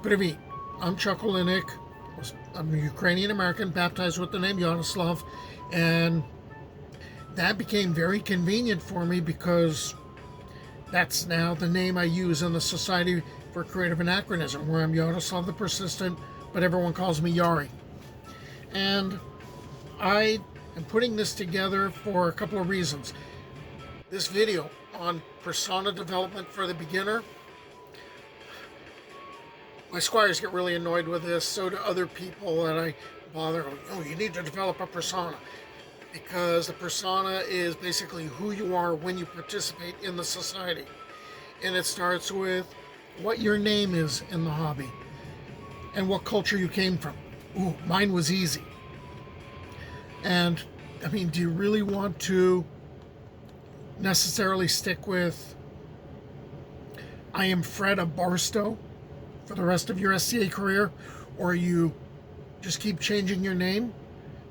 Привіт, I'm Chuck Olinik. I'm a Ukrainian American baptized with the name Yaroslav, and that became very convenient for me because that's now the name I use in the Society for Creative Anachronism, where I'm Yaroslav the Persistent, but everyone calls me Yari. And I am putting this together for a couple of reasons. This video on persona development for the beginner, my squires get really annoyed with this, so do other people that I bother. Oh, you need to develop a persona. Because the persona is basically who you are when you participate in the society. And it starts with what your name is in the hobby and what culture you came from. Ooh, mine was easy. And, I mean, do you really want to necessarily stick with I am Fred of Barstow for the rest of your SCA career? Or you just keep changing your name,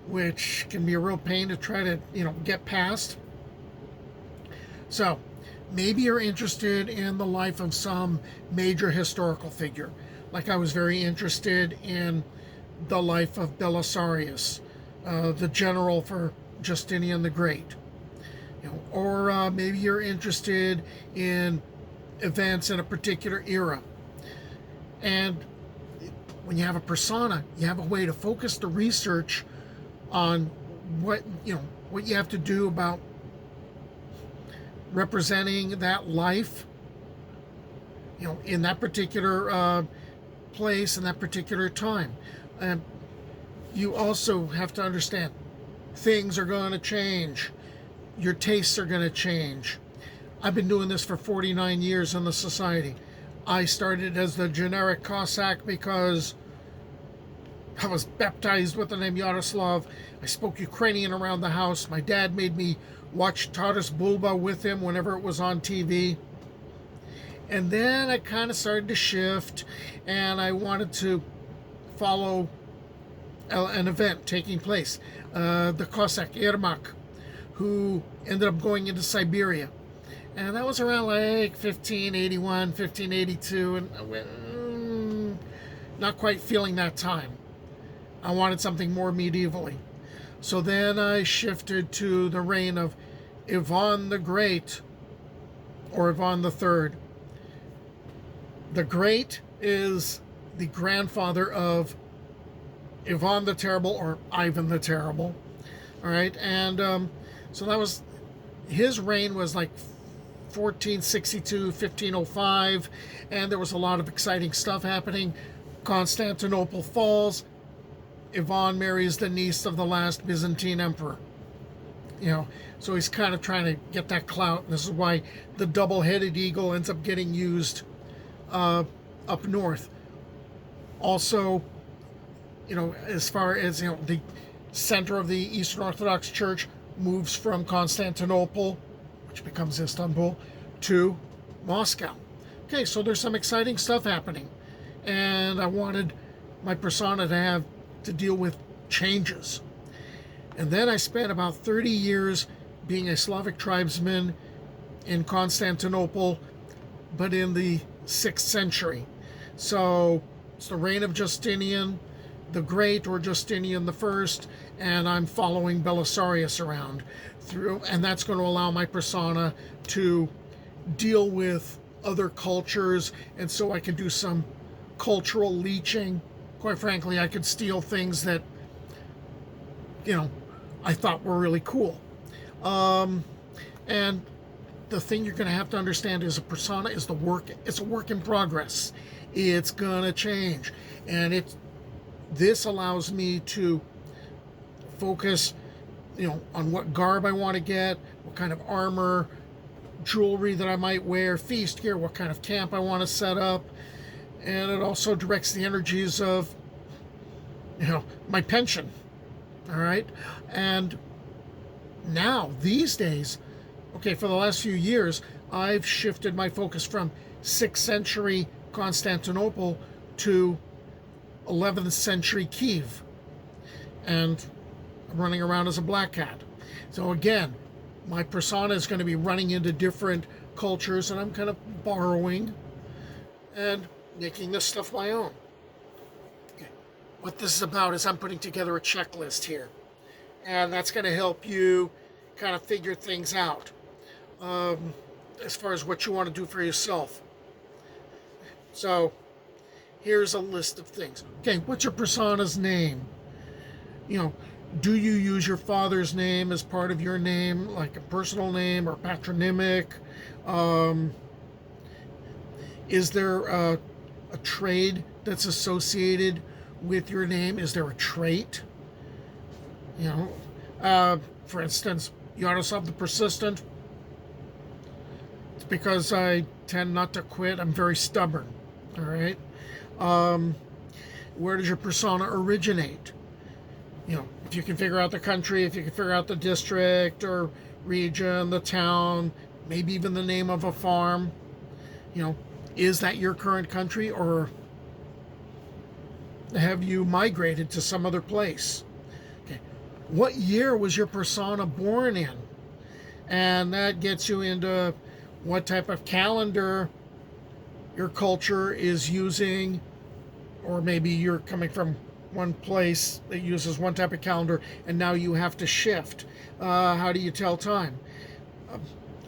which can be a real pain to try to, get past. So, maybe you're interested in the life of some major historical figure. Like I was very interested in the life of Belisarius, the general for Justinian the Great. Or maybe you're interested in events in a particular era. And when you have a persona, you have a way to focus the research on what you have to do about representing that life, in that particular place in that particular time. And you also have to understand things are going to change. Your tastes are going to change. I've been doing this for 49 years in the society. I started as the generic Cossack because I was baptized with the name Yaroslav. I spoke Ukrainian around the house. My dad made me watch Taras Bulba with him whenever it was on TV. And then I kind of started to shift, and I wanted to follow an event taking place. The Cossack Yermak, who ended up going into Siberia. And that was around like 1581, 1582, and I went, not quite feeling that time. I wanted something more medievally. So then I shifted to the reign of Ivan the Great, or Ivan the Third. The Great is the grandfather of Ivan the Terrible, or Ivan the Terrible. All right, and so that was, his reign was like 1462, 1505, and there was a lot of exciting stuff happening. Constantinople falls. Ivan marries the niece of the last Byzantine emperor. So he's kind of trying to get that clout. And this is why the double-headed eagle ends up getting used up north. Also, as far as, the center of the Eastern Orthodox Church moves from Constantinople, which becomes Istanbul, to Moscow. Okay, so there's some exciting stuff happening. And I wanted my persona to deal with changes. And then I spent about 30 years being a Slavic tribesman in Constantinople, but in the 6th century. So it's the reign of Justinian the Great, or Justinian the First, and I'm following Belisarius around through, and that's going to allow my persona to deal with other cultures, and so I can do some cultural leeching. Quite frankly, I could steal things that, I thought were really cool. And the thing you're going to have to understand is a persona is it's a work in progress. It's going to change. And this allows me to focus, on what garb I want to get, what kind of armor, jewelry that I might wear, feast gear, what kind of camp I want to set up. And it also directs the energies of, my pension. All right. And now, these days, for the last few years, I've shifted my focus from 6th century Constantinople to 11th century Kiev. And I'm running around as a black cat. So again, my persona is going to be running into different cultures, and I'm kind of borrowing and making this stuff my own. what this is about is I'm putting together a checklist here. And that's going to help you kind of figure things out as far as what you want to do for yourself. So here's a list of things. Okay, what's your persona's name? You know, do you use your father's name as part of your name, like a personal name or patronymic? Is there a trade that's associated with your name? Is there a trait? You know, for instance, you ought to solve the persistent. It's because I tend not to quit. I'm very stubborn. All right. Where does your persona originate? You know, if you can figure out the country, if you can figure out the district or region, the town, maybe even the name of a farm, you know, is that your current country, or have you migrated to some other place? Okay. What year was your persona born in? And that gets you into what type of calendar your culture is using, or maybe you're coming from one place that uses one type of calendar and now you have to shift. How do you tell time?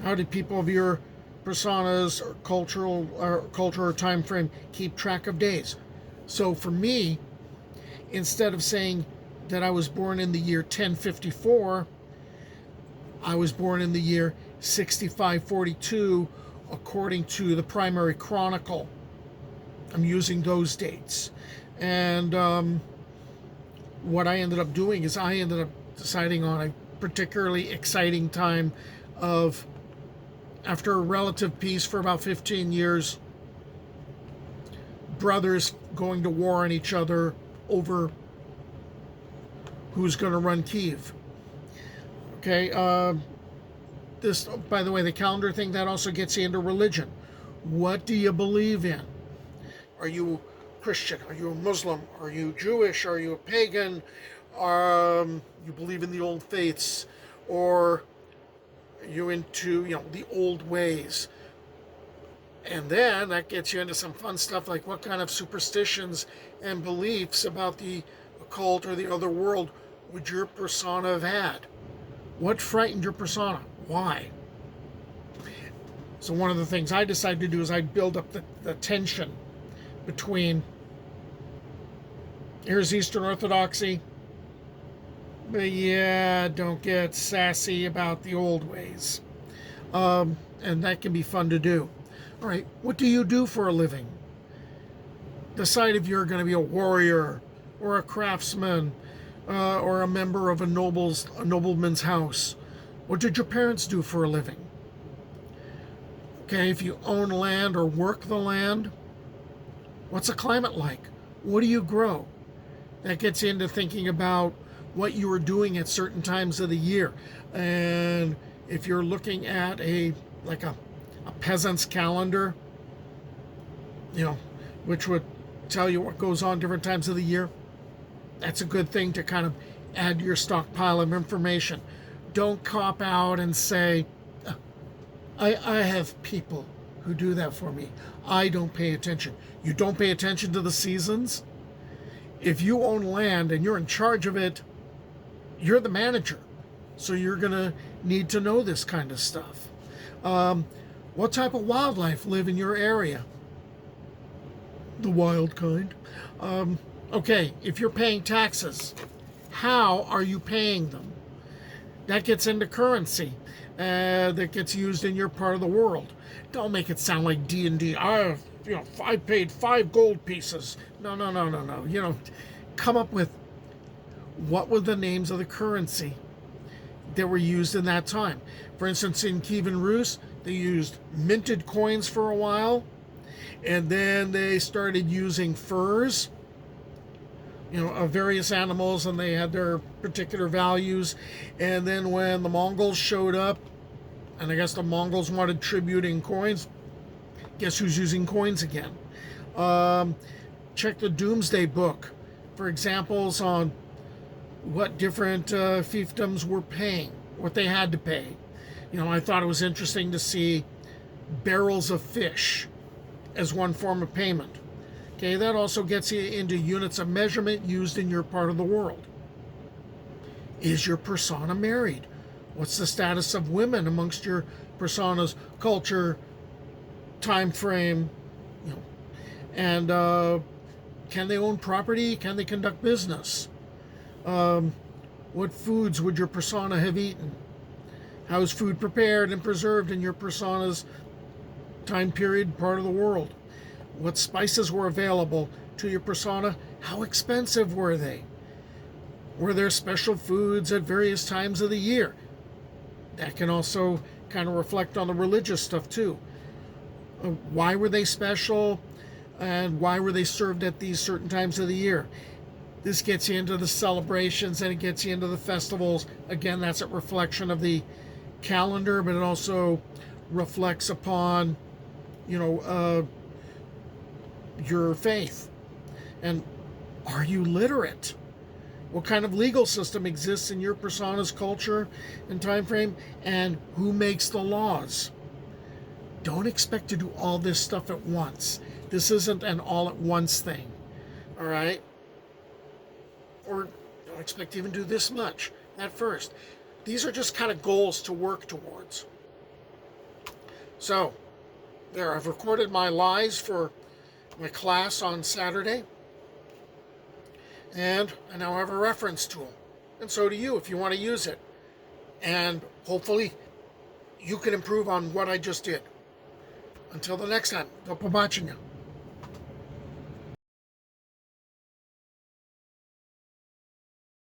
How do people of your personas or culture or time frame keep track of days? So for me, instead of saying that I was born in the year 1054, I was born in the year 6542 according to the primary chronicle. I'm using those dates. And what I ended up doing is I ended up deciding on a particularly exciting time of, after a relative peace for about 15 years, brothers going to war on each other over who's going to run Kiev. Okay, this, by the way, the calendar thing, that also gets you into religion. What do you believe in? Are you Christian? Are you a Muslim? Are you Jewish? Are you a pagan? You believe in the old faiths? Or are you into, you know, the old ways? And then that gets you into some fun stuff like what kind of superstitions and beliefs about the occult or the other world would your persona have had? What frightened your persona? Why? So one of the things I decided to do is I'd build up the tension between, here's Eastern Orthodoxy, but yeah, don't get sassy about the old ways. And that can be fun to do. All right, what do you do for a living? Decide if you're going to be a warrior or a craftsman or a member of a nobleman's house. What did your parents do for a living? Okay, if you own land or work the land, what's the climate like? What do you grow? That gets into thinking about what you are doing at certain times of the year. And if you're looking at a peasant's calendar, you know, which would tell you what goes on different times of the year, that's a good thing to kind of add to your stockpile of information. Don't cop out and say, I have people who do that for me. I don't pay attention. You don't pay attention to the seasons? If you own land and you're in charge of it, you're the manager. So you're going to need to know this kind of stuff. What type of wildlife live in your area? The wild kind. Okay, if you're paying taxes, how are you paying them? That gets into currency that gets used in your part of the world. Don't make it sound like D&D. I paid 5 gold pieces. No. You know, come up with what were the names of the currency that were used in that time. For instance, in Kievan Rus, they used minted coins for a while, and then they started using furs, you know, of various animals, and they had their particular values. And then when the Mongols showed up, and I guess the Mongols wanted tribute in coins, guess who's using coins again? Check the Doomsday Book for examples on what different fiefdoms were paying, what they had to pay. You know, I thought it was interesting to see barrels of fish as one form of payment. Okay, that also gets you into units of measurement used in your part of the world. Is your persona married? What's the status of women amongst your persona's culture, time frame, you know, and can they own property? Can they conduct business? What foods would your persona have eaten? How is food prepared and preserved in your persona's time period, part of the world? What spices were available to your persona? How expensive were they? Were there special foods at various times of the year? That can also kind of reflect on the religious stuff too. Why were they special? And why were they served at these certain times of the year? This gets you into the celebrations and it gets you into the festivals. Again, that's a reflection of the calendar, but it also reflects upon, your faith. And are you literate? What kind of legal system exists in your persona's culture and time frame? And who makes the laws? Don't expect to do all this stuff at once. This isn't an all-at-once thing, all right? Or don't expect to even do this much at first. These are just kind of goals to work towards. So, there, I've recorded my lies for my class on Saturday. And I now have a reference tool. And so do you if you want to use it. And hopefully you can improve on what I just did. Until the next time, do побачення.